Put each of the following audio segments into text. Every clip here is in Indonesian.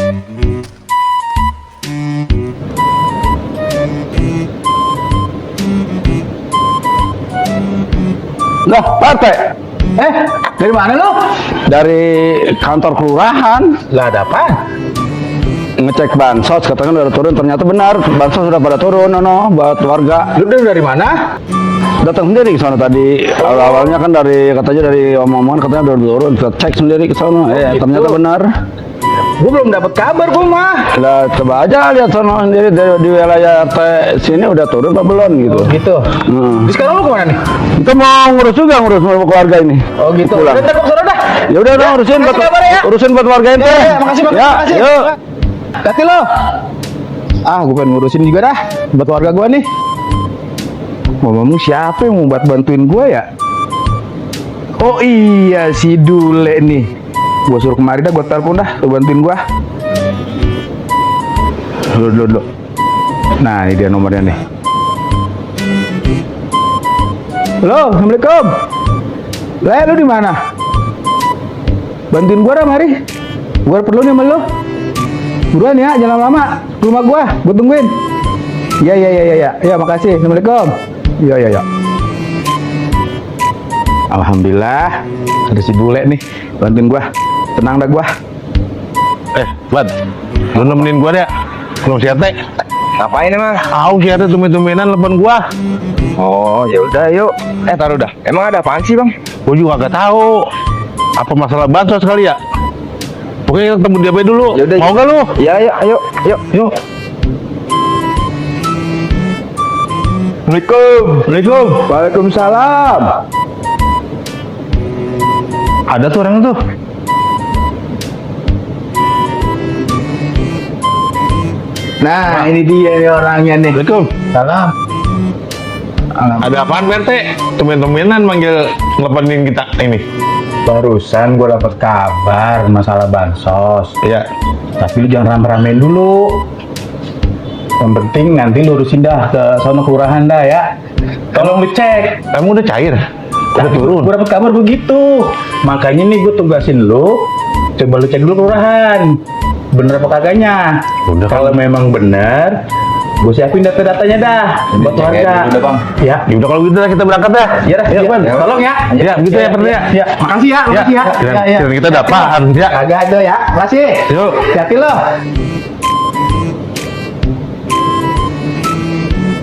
Lah, Pak RT. Dari mana lu? Dari kantor kelurahan. Lah ada apa? Ngecek bansos, katanya udah turun. Ternyata benar, bansos sudah pada turun, buat warga. Lu dari mana? Datang sendiri ke sana tadi. Awalnya kan katanya dari omong-omongan katanya udah turun. Kita cek sendiri ke sana. gitu. Ternyata benar. Gue belum dapat kabar gue mah. Lah, coba aja lihat sana sendiri di wilayah RT sini udah turun apa belum gitu. Gitu. Jadi sekarang lu kemana nih? Kita mau ngurus keluarga ini. Oh gitu. Pulang. Udah ntar kesana dah. Ya udah urusin buat kabar ya. urusin buat warga ente. Ya, makasih. Ya, yuk. Hati lo. Gue pengen ngurusin juga dah buat warga gue nih. Ngomong siapa yang mau bantuin gue ya? Oh iya, si Dule nih. Gue suruh kemari dah, gue telepon dah, tuh bantuin gue. Loh. Nah, ini dia nomornya nih. Halo, assalamualaikum. Lah, lu di mana? Bantuin gue dah, mari. Gue perlu nih sama lu. Buruan ya, jangan lama. Ke rumah gue tungguin. Ya. Ya, makasih. Assalamualaikum. Ya. Alhamdulillah, ada si Bule nih, bantuin gua. Tenang dah gua. Bad, lu nemenin gua deh. Belum siap teh. Ngapain emang? Si Ate tumben-tumbenan telepon gua. Oh, ya udah yuk. Taruh dah. Emang ada apaan sih, Bang? Gua juga gak tahu. Apa masalah bansos kali ya? Pokoknya ketemu dia bae dulu. Yaudah, mau gak lu? Ya, ayo. Assalamualaikum. Waalaikumsalam. Ada tuh orang tuh. Nah, ini dia nih orangnya nih. Assalamualaikum. Salam. Ada apaan BRT? Tumben-tumbenan manggil ngelepanin kita ini. Barusan gue dapat kabar masalah bansos. Iya. Tapi lu jangan rame-ramein dulu. Yang penting nanti lu urusin dah ke sono kelurahan dah ya. Tolong dicek. Emang udah cair? Udah turun? Gue dapat kabar begitu. Makanya nih gue tugasin lu. Coba lu cek dulu kelurahan. Bener apa kagaknya? Udah, kalau memang bener, gue siapin data-datanya dah buat warga. Udah Bang. Ya. Udah kalau gitu kita berangkat dah. Ya dah. Ya, Bang. Tolong ya. Ya, gitu ya Pak ya. Ya. Makasih ya. Makasih ya. Kirain kita ada apaan ya? Kagak ada ya. Makasih. Yuk. Hati lo.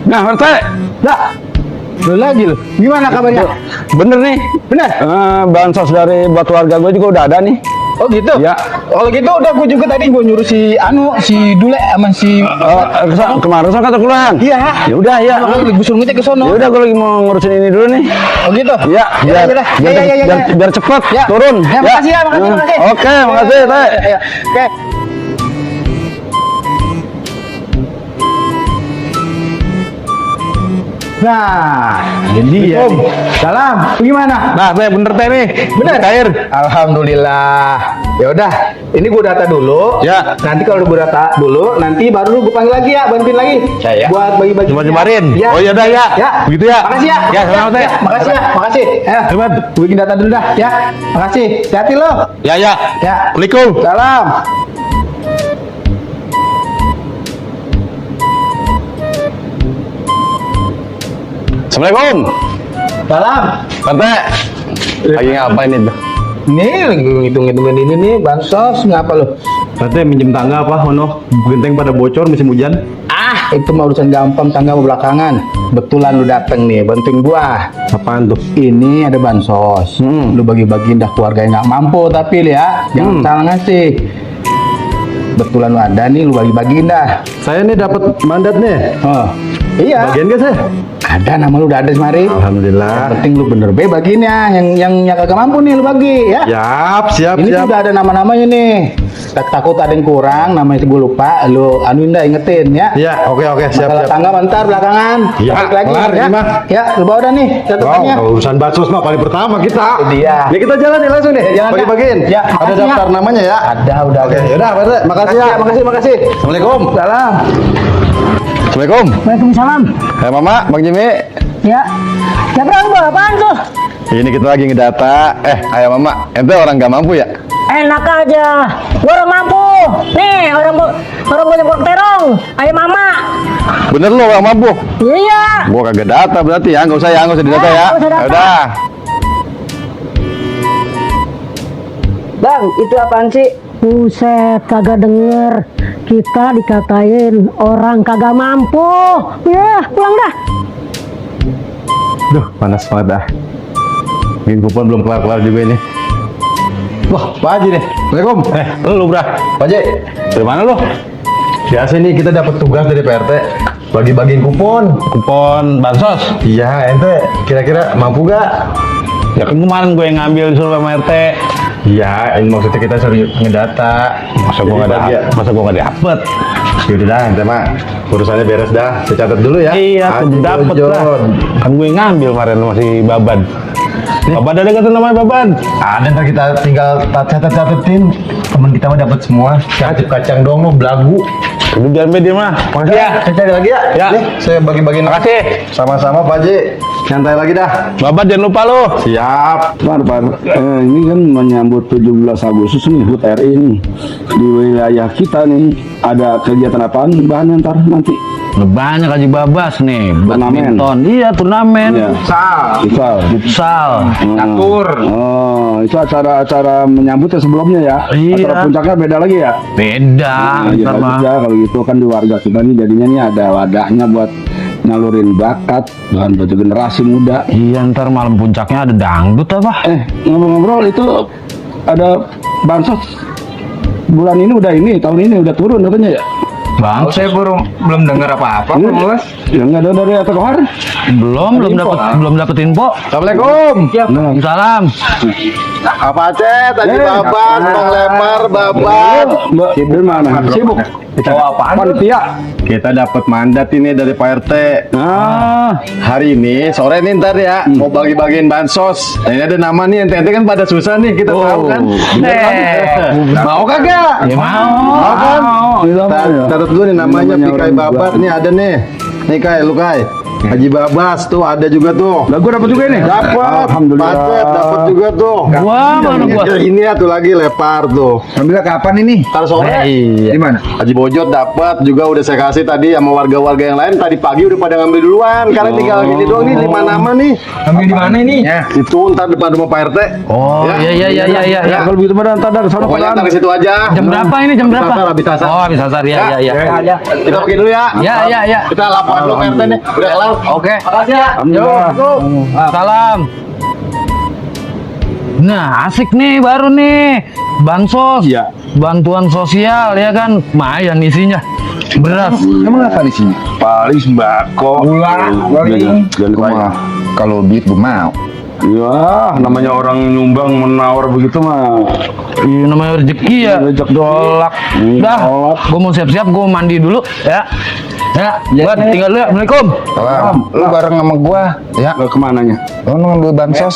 Nah, RT. Dah. Lu lagi lu. Gimana kabarnya? Bener nih. Bener? Bansos dari buat warga gue juga udah ada nih. Oh gitu? Ya. Kalau gitu udah gue juga tadi gue nyuruh si Dule sama si Kemarin saya kata kelurahan. Iya. Ya udah ya. Gue suruh ngecek ke sono. Ya udah gue lagi mau ngurusin ini dulu nih. Oh gitu? Ya, biar cepet Ya. turun. Ya, makasih ya, makasih. Oke, makasih, Teh. Ya. Oke. Nah, ini dia. Salam. Gimana? Nah, Teh bener Teh nih. Bener? Cair. Alhamdulillah. Ya udah, ini gue data dulu. Ya. Nanti kalau gue data dulu, nanti baru gue panggil lagi ya, bantuin lagi. Ya. Buat bagi-bagi. Nyebar-nyebarin. Ya. Oh ya udah ya. Ya. Begitu ya. Makasih ya. Ya, sama Teh. Ya, makasih ya. Makasih. Ya. Hebat. Gue bikin data dulu dah. Ya. Makasih. Hati-hati lo. Ya. Ya. Assalamualaikum. Salam. Assalamualaikum. Salam. Tante. Lagi ngapain itu? Nih, lagi ngitung-ngitungin ini nih, bansos, ngapa lo? Katanya minjem tangga apa, Hono? Genteng pada bocor musim hujan. Itu mah urusan gampang, tangga mau belakangan. Betulan lu dateng nih, bantuin gua. Apaan tuh? Ini ada bansos. Lu bagi-bagiin dah keluarga yang nggak mampu, tapi ya, jangan salah ngasih. Betulan lu ada nih, lu bagi-bagiin dah. Saya nih dapat mandat nih. Oh, iya. Bagian gak saya? Ada, nama lu udah ada semari. Alhamdulillah. Yang penting lu bener be bagiinnya, yang kagak mampu nih lu bagi ya. Siap. Ini udah ada nama-namanya nih. Takut ada yang kurang, namanya gue lupa. Lu anuin dah, ingetin ya. Ya, oke, siap. Masalah tangga bentar belakangan. Ya, Balik lagi kelar ya. ini mah. Ya, lu bawa dah nih catatannya. Urusan bansos mah paling pertama kita. Dia. Nih kita jalan nih langsung nih. Jalan, Bagi-bagiin. ya. Ada Makasih, daftar ya. namanya ya. Ada, udah. Oke, yaudah, Pak RT. Makasih ya. Makasih. Assalamualaikum. Salam. Assalamualaikum. Waalaikumsalam. Hai Mama, Bang Jimmy. Ya. Siapa yang bawa apaan tuh? Ini kita lagi ngedata. Ayah Mama, ente orang gak mampu ya? Enak aja. Gua orang mampu. Nih, orang banyak terong. Ayo mama. Bener lo orang mampu. Iya. Gua kagak data berarti ya, nggak usah didata ya. Nggak usah data. Udah. Bang, itu apaan sih? Buset, kagak denger. Kita dikatain orang kagak mampu. Ya, pulang dah. Duh, panas banget dah. Bikin kupon belum kelar-kelar juga ini. Wah, Pak Haji nih. Assalamualaikum. Lu bra. Pak Haji, dari mana lo? Biasa nih kita dapat tugas dari PRT bagi-bagiin kupon. Kupon bansos. Iya, ente kira-kira mampu gak? Ya kan kemarin gue yang ngambil disuruh sama RT. Iya, ini maksudnya kita sering ngedata. Masa gue nggak Jadi, dapet? Masa gue nggak dapet? Yaudah dah, ente mah urusannya beres dah. Saya catat dulu ya. Iya, Haji tuh dapet Bojon. lah. Kan gue yang ngambil kemarin masih Baban. Baban ada kata namanya Baban. Ada, ntar kita tinggal catat-catetin. Temen kita mah dapat semua. Kacang dong lo, belagu. Udah biar media mah. Makasih ya. Saya cari lagi ya. Ya. Nih, saya bagi-bagiin. Makasih. Sama-sama Pak Haji. Santai lagi dah. Baban jangan lupa lo. Siap. Ini kan menyambut 17 Agustus nih, HUT RI nih. Di wilayah kita nih, ada kegiatan apaan bahannya ntar nanti? Banyak Haji Babas nih. Turnamen. Badminton. Iya, turnamen. Iya. Futsal. Futsal. Catur. Oh, itu acara-acara menyambut ya sebelumnya ya? Iya. Acara puncaknya beda lagi ya? Beda. Nah, ya Ntar mah. aja kalau gitu kan di warga kita nih jadinya nih ada wadahnya buat nyalurin bakat buat generasi muda. Iya, ntar malam puncaknya ada dangdut apa? Ngobrol-ngobrol itu ada bansos bulan ini tahun ini udah turun katanya ya? Bang, Saya belum dengar apa-apa, Iya. Mas. Ya nggak ada dari Atta Kohar. belum dapat info. Assalamualaikum. Nah, Salam. Apa Cet? Tadi babat, bang lemar, babat. Mbak, dari mana? Sibuk. Panitia. Kita dapat mandat ini dari Pak RT. Nah, Hari ini sore nih ntar ya mau bagi-bagiin bansos. Nah, ini ada nama nih, ente kan pada susah nih kita tahu kan. Mau kagak? Ya mau. Mau kan? Mau. Catat dulu nih namanya Namanya Pikai orang Babat juga. nih ada nih. Nih Kai, lu Kai. Haji Babas tuh ada juga tuh. lah gue dapat juga ini. Dapat. Alhamdulillah. Pacet dapat juga tuh. Wah, mana gua? Ini ya tuh lagi lepar tuh. Ambilnya kapan ini? Ntar sore. Di mana? Haji Bojot dapat juga udah saya kasih tadi sama warga-warga yang lain tadi pagi udah pada ngambil duluan karena tinggal gini doang nih 5 nama nih. Ambil di mana ini? Itu ntar depan rumah Pak RT. Oh, Ya. iya. Ya, kalau begitu pada ntar dari sana Pokoknya ntar ke situ aja. Jam berapa ini? Jam berapa? Asar, habis asar. Oh, habis asar. Iya. Kita pergi dulu ya. Ya. Kita laporan dulu Pak RT nih. Udah kelar. Oke. Makasih ya. Alhamdulillah. Salam. Nah, asik nih baru nih. Bansos. Iya. Bantuan sosial ya kan. Lumayan isinya. Beras. Emang apa di sini? Paling sembako. Gula. Jangan lupa. Kalau duit gue mau. Ya, namanya orang nyumbang menawar begitu mah. Iya, namanya rezeki ya. Rezeki dolak. Dah, Dolak. gue mau siap-siap, gue mandi dulu ya. Ya, buat tinggal dulu ya. Assalamualaikum. Lu bareng sama gua, ya. Ke kemananya? Lu ngambil bansos.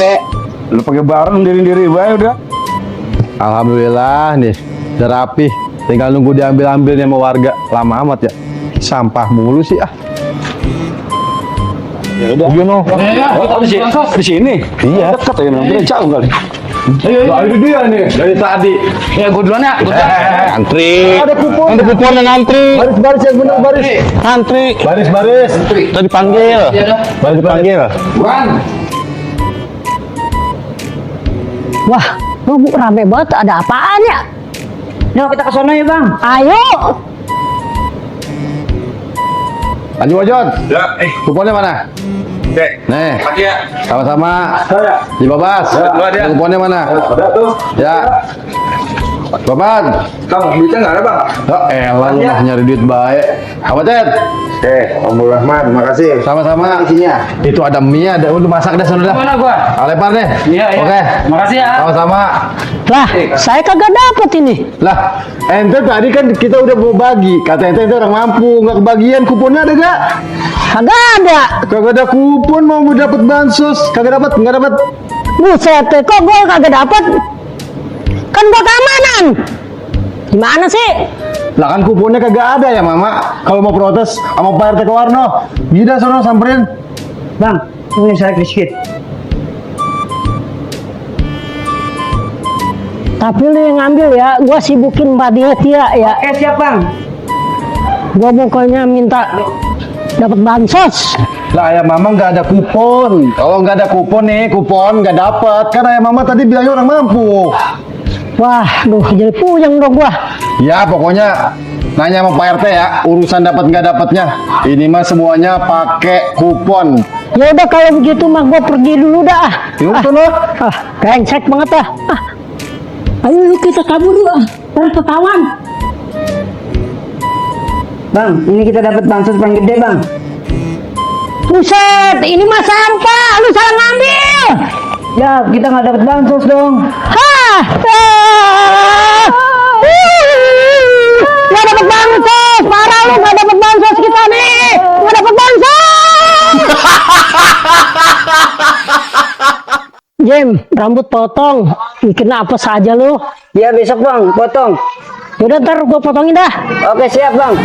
Lu pakai bareng diri bae udah. Alhamdulillah nih. Udah rapi. Tinggal nunggu diambil-ambil nih sama warga. Lama amat ya. Sampah mulu sih ah. Ya udah. Oh, di sini. Iya. Dekat ya, udah jauh kali. Itu dia nih dari tadi. Ya, gue duluan ya. Gua duluan. Antri. Ada kupon yang ngantri. Baris yang benar baris. Ngantri. Baris. Tadi dipanggil. Baris dipanggil. Wah, lu rame banget. Ada apaan ya? Yuk kita ke sana ya bang. Ayo. Haji Bojot. Ya, Kuponnya mana? oke. Nih. Makasih ya. Sama-sama. Di Babas. duluan ya. Kuponnya mana? Ada tuh. Ya. Baban. Kang, duitnya enggak ada, Bang. Elah lu mah nyari duit baik. Apa Ted? Oke, Om Rahman, makasih. Sama-sama. Isinya. Itu ada mie, ada udah masak dah sana dah. Mana gua? Alepar deh. Iya. Oke. Makasih ya. Sama-sama. Lah, saya kagak dapet ini. Lah, ente tadi kan kita udah mau bagi. Kata ente orang mampu, nggak kebagian. Kuponnya ada gak? Kagak ada. Kagak ada kupon mau dapat bansos. Kagak dapat, nggak dapat. Buset, kok gua kagak dapet? Kan gua keamanan. Gimana sih? Lah kan kuponnya kagak ada ya Mama. Kalau mau protes sama Pak RT ke Warno, gila sono samperin. Bang, ini saya sedikit. Tapi lu yang ngambil ya, gua sibukin Mbak Tia ya. Siap bang. Gua pokoknya minta dapat bansos. Lah ayah mama nggak ada kupon. Kalau nggak ada kupon nih, kupon nggak dapat. Kan ayah mama tadi bilangnya orang mampu. Wah, duh jadi puyeng dong gua. Ya pokoknya nanya sama Pak RT ya, urusan dapat nggak dapatnya. Ini mah semuanya pakai kupon. Ya udah kalau begitu mah gua pergi dulu dah. Yuk sono. Brengsek banget dah. Ayo yuk kita kabur yuk. Terus ketahuan. Bang, ini kita dapat bansos paling gede bang. Buset, ini mah sampah, lu salah ngambil. Ya, kita nggak dapat bansos dong. Hah? Nggak dapat bansos, parah lu nggak dapat bansos kita nih, nggak dapat bansos. Jim, rambut potong, bikin apa saja lu. Ya besok bang, potong. Yaudah ntar gua potongin dah. Oke siap bang.